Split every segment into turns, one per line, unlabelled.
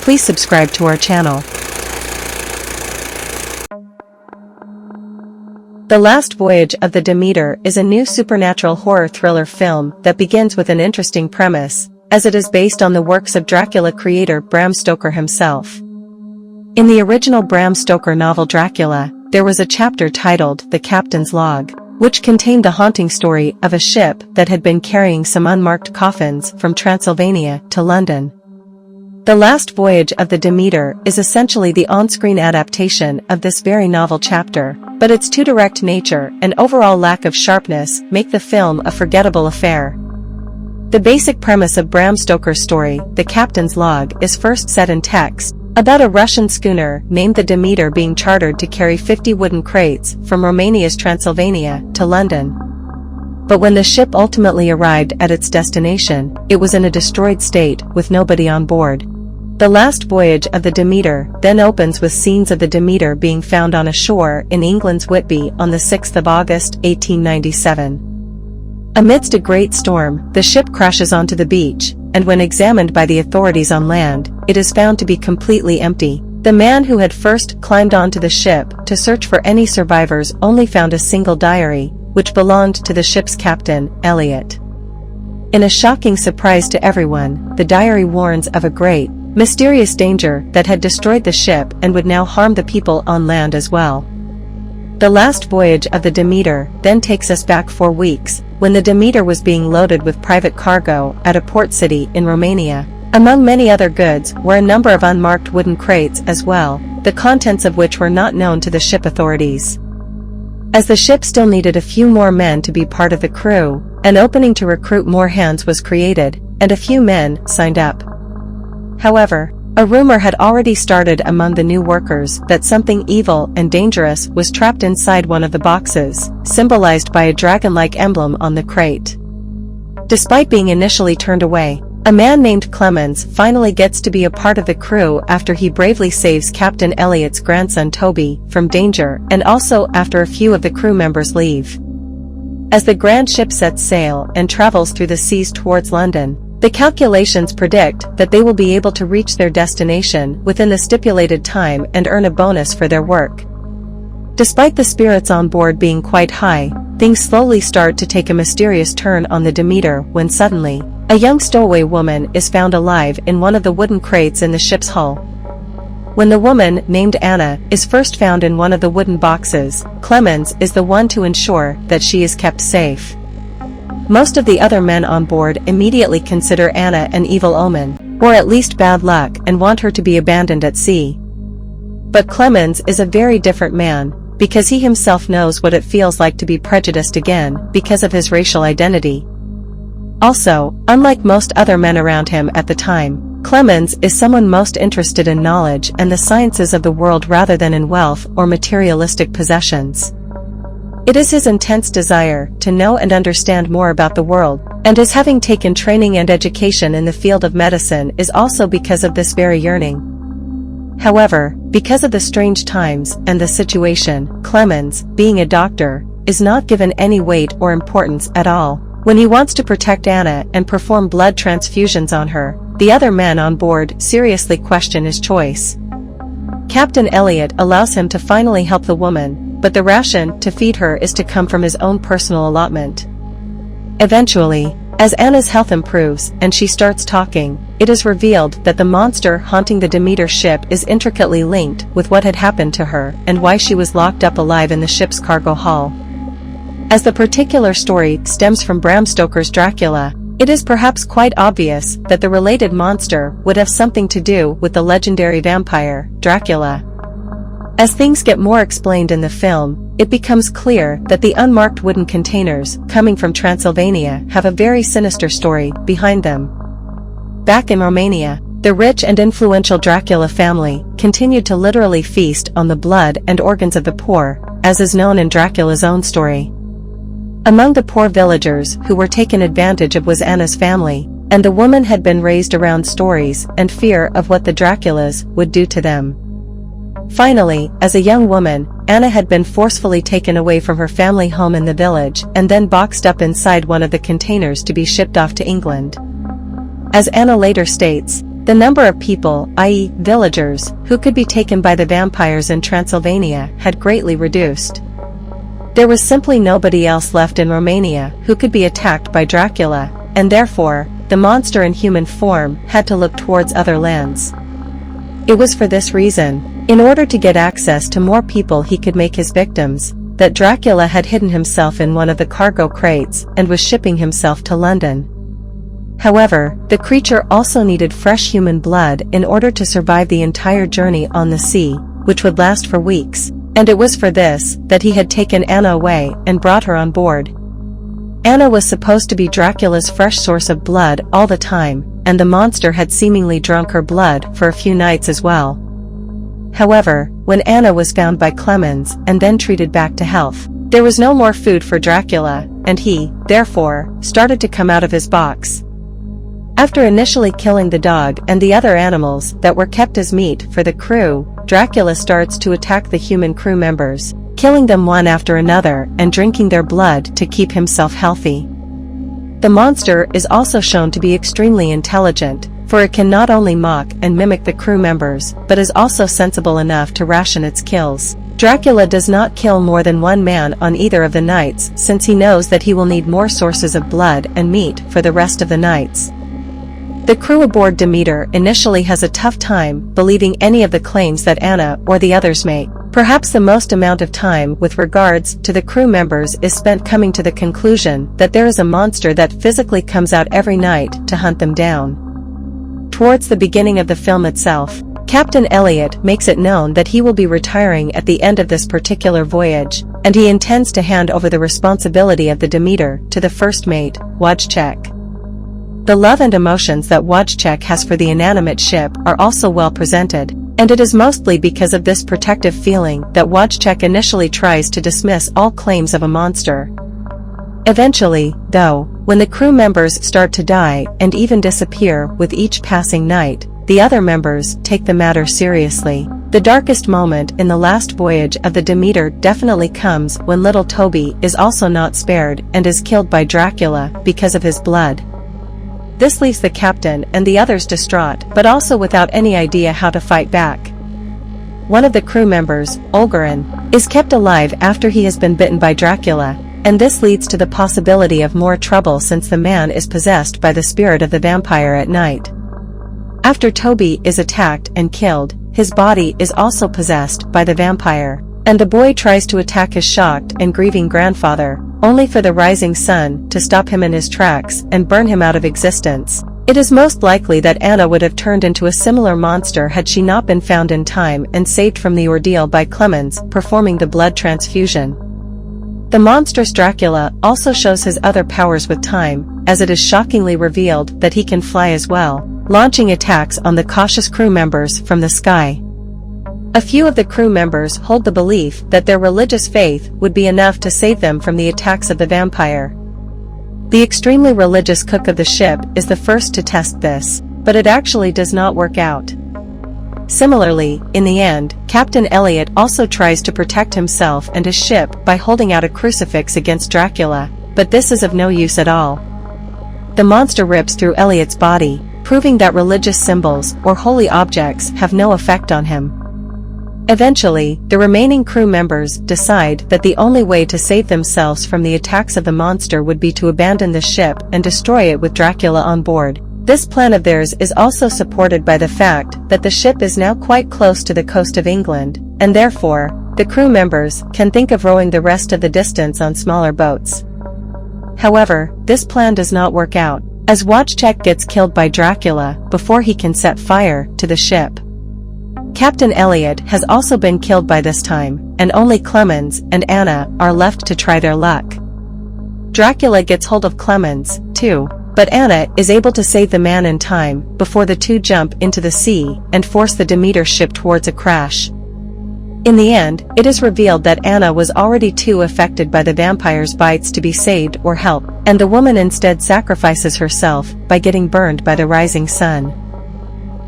please subscribe to our channel. The Last Voyage of the Demeter is a new supernatural horror thriller film that begins with an interesting premise, as it is based on the works of Dracula creator Bram Stoker himself. In the original Bram Stoker novel Dracula, there was a chapter titled The Captain's Log, which contained the haunting story of a ship that had been carrying some unmarked coffins from Transylvania to London. The Last Voyage of the Demeter is essentially the on-screen adaptation of this very novel chapter, but its too direct nature and overall lack of sharpness make the film a forgettable affair. The basic premise of Bram Stoker's story, The Captain's Log, is first set in text, about a Russian schooner named the Demeter being chartered to carry 50 wooden crates from Romania's Transylvania to London. But when the ship ultimately arrived at its destination, it was in a destroyed state with nobody on board. The Last Voyage of the Demeter then opens with scenes of the Demeter being found on a shore in England's Whitby on the 6th of August, 1897. Amidst a great storm, the ship crashes onto the beach, and when examined by the authorities on land, it is found to be completely empty. The man who had first climbed onto the ship to search for any survivors only found a single diary, which belonged to the ship's captain, Elliot. In a shocking surprise to everyone, the diary warns of a great, mysterious danger that had destroyed the ship and would now harm the people on land as well. The Last Voyage of the Demeter then takes us back 4 weeks, when the Demeter was being loaded with private cargo at a port city in Romania. Among many other goods were a number of unmarked wooden crates as well, the contents of which were not known to the ship authorities. As the ship still needed a few more men to be part of the crew, an opening to recruit more hands was created, and a few men signed up. However, a rumor had already started among the new workers that something evil and dangerous was trapped inside one of the boxes, symbolized by a dragon-like emblem on the crate. Despite being initially turned away, a man named Clemens finally gets to be a part of the crew after he bravely saves Captain Elliot's grandson Toby from danger, and also after a few of the crew members leave. As the grand ship sets sail and travels through the seas towards London, the calculations predict that they will be able to reach their destination within the stipulated time and earn a bonus for their work. Despite the spirits on board being quite high, things slowly start to take a mysterious turn on the Demeter when suddenly, a young stowaway woman is found alive in one of the wooden crates in the ship's hull. When the woman, named Anna, is first found in one of the wooden boxes, Clemens is the one to ensure that she is kept safe. Most of the other men on board immediately consider Anna an evil omen, or at least bad luck, and want her to be abandoned at sea. But Clemens is a very different man, because he himself knows what it feels like to be prejudiced again because of his racial identity. Also, unlike most other men around him at the time, Clemens is someone most interested in knowledge and the sciences of the world rather than in wealth or materialistic possessions. It is his intense desire to know and understand more about the world, and his having taken training and education in the field of medicine is also because of this very yearning. However, because of the strange times and the situation, Clemens, being a doctor, is not given any weight or importance at all. When he wants to protect Anna and perform blood transfusions on her, the other men on board seriously question his choice. Captain Elliot allows him to finally help the woman, but the ration to feed her is to come from his own personal allotment. Eventually, as Anna's health improves and she starts talking, it is revealed that the monster haunting the Demeter ship is intricately linked with what had happened to her and why she was locked up alive in the ship's cargo hull. As the particular story stems from Bram Stoker's Dracula, it is perhaps quite obvious that the related monster would have something to do with the legendary vampire, Dracula. As things get more explained in the film, it becomes clear that the unmarked wooden containers coming from Transylvania have a very sinister story behind them. Back in Romania, the rich and influential Dracula family continued to literally feast on the blood and organs of the poor, as is known in Dracula's own story. Among the poor villagers who were taken advantage of was Anna's family, and the woman had been raised around stories and fear of what the Draculas would do to them. Finally, as a young woman, Anna had been forcefully taken away from her family home in the village and then boxed up inside one of the containers to be shipped off to England. As Anna later states, The number of people, i.e., villagers, who could be taken by the vampires in Transylvania had greatly reduced. There was simply nobody else left in Romania who could be attacked by Dracula, and therefore, the monster in human form had to look towards other lands. It was for this reason, in order to get access to more people he could make his victims, that Dracula had hidden himself in one of the cargo crates and was shipping himself to London. However, the creature also needed fresh human blood in order to survive the entire journey on the sea, which would last for weeks, and it was for this that he had taken Anna away and brought her on board. Anna was supposed to be Dracula's fresh source of blood all the time, and the monster had seemingly drunk her blood for a few nights as well. However, when Anna was found by Clemens and then treated back to health, there was no more food for Dracula, and he, therefore, started to come out of his box. After initially killing the dog and the other animals that were kept as meat for the crew, Dracula starts to attack the human crew members, killing them one after another and drinking their blood to keep himself healthy. The monster is also shown to be extremely intelligent, for it can not only mock and mimic the crew members, but is also sensible enough to ration its kills. Dracula does not kill more than one man on either of the nights, since he knows that he will need more sources of blood and meat for the rest of the nights. The crew aboard Demeter initially has a tough time believing any of the claims that Anna or the others make. Perhaps the most amount of time with regards to the crew members is spent coming to the conclusion that there is a monster that physically comes out every night to hunt them down. Towards the beginning of the film itself, Captain Elliot makes it known that he will be retiring at the end of this particular voyage, and he intends to hand over the responsibility of the Demeter to the first mate, Wojciech. The love and emotions that Wojciech has for the inanimate ship are also well presented, and it is mostly because of this protective feeling that Wojciech initially tries to dismiss all claims of a monster. Eventually, though, when the crew members start to die and even disappear with each passing night, the other members take the matter seriously. The darkest moment in the last voyage of the Demeter definitely comes when little Toby is also not spared and is killed by Dracula because of his blood. This leaves the captain and the others distraught but also without any idea how to fight back. One of the crew members, Olgarin, is kept alive after he has been bitten by Dracula, and this leads to the possibility of more trouble since the man is possessed by the spirit of the vampire at night. After Toby is attacked and killed, his body is also possessed by the vampire, and the boy tries to attack his shocked and grieving grandfather, only for the rising sun to stop him in his tracks and burn him out of existence. It is most likely that Anna would have turned into a similar monster had she not been found in time and saved from the ordeal by Clemens performing the blood transfusion. The monstrous Dracula also shows his other powers with time, as it is shockingly revealed that he can fly as well, launching attacks on the cautious crew members from the sky. A few of the crew members hold the belief that their religious faith would be enough to save them from the attacks of the vampire. The extremely religious cook of the ship is the first to test this, but it actually does not work out. Similarly, in the end, Captain Elliot also tries to protect himself and his ship by holding out a crucifix against Dracula, but this is of no use at all. The monster rips through Elliot's body, proving that religious symbols or holy objects have no effect on him. Eventually, the remaining crew members decide that the only way to save themselves from the attacks of the monster would be to abandon the ship and destroy it with Dracula on board. This plan of theirs is also supported by the fact that the ship is now quite close to the coast of England, and therefore, the crew members can think of rowing the rest of the distance on smaller boats. However, this plan does not work out, as Wojciech gets killed by Dracula before he can set fire to the ship. Captain Elliot has also been killed by this time, and only Clemens and Anna are left to try their luck. Dracula gets hold of Clemens, too, but Anna is able to save the man in time before the two jump into the sea and force the Demeter ship towards a crash. In the end, it is revealed that Anna was already too affected by the vampire's bites to be saved or helped, and the woman instead sacrifices herself by getting burned by the rising sun.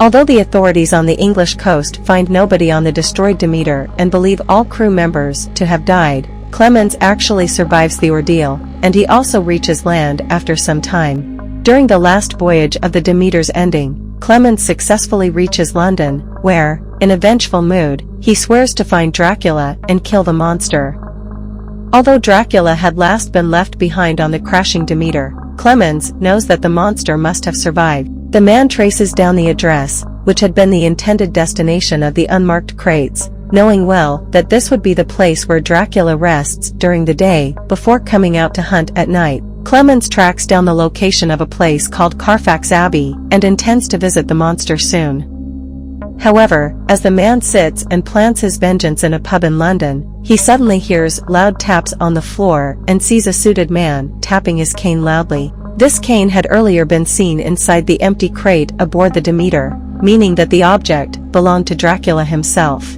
Although the authorities on the English coast find nobody on the destroyed Demeter and believe all crew members to have died, Clemens actually survives the ordeal, and he also reaches land after some time. During the last voyage of the Demeter's ending, Clemens successfully reaches London, where, in a vengeful mood, he swears to find Dracula and kill the monster. Although Dracula had last been left behind on the crashing Demeter, Clemens knows that the monster must have survived. The man traces down the address, which had been the intended destination of the unmarked crates, knowing well that this would be the place where Dracula rests during the day before coming out to hunt at night. Clemens tracks down the location of a place called Carfax Abbey and intends to visit the monster soon. However, as the man sits and plans his vengeance in a pub in London, he suddenly hears loud taps on the floor and sees a suited man tapping his cane loudly. This cane had earlier been seen inside the empty crate aboard the Demeter, meaning that the object belonged to Dracula himself.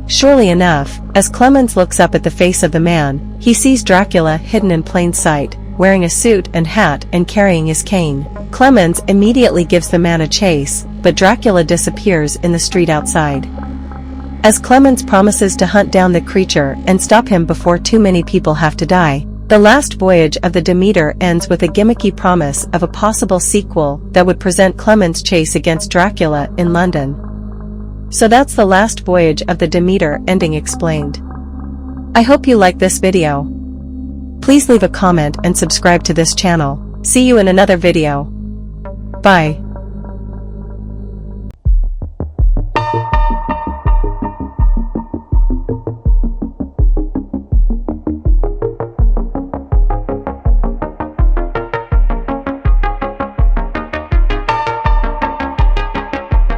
Surely enough, as Clemens looks up at the face of the man, he sees Dracula hidden in plain sight, wearing a suit and hat and carrying his cane. Clemens immediately gives the man a chase, but Dracula disappears in the street outside. As Clemens promises to hunt down the creature and stop him before too many people have to die, the last voyage of the Demeter ends with a gimmicky promise of a possible sequel that would present Clemens' chase against Dracula in London. So that's the last voyage of the Demeter ending explained. I hope you like this video. Please leave a comment and subscribe to this channel. See you in another video. Bye.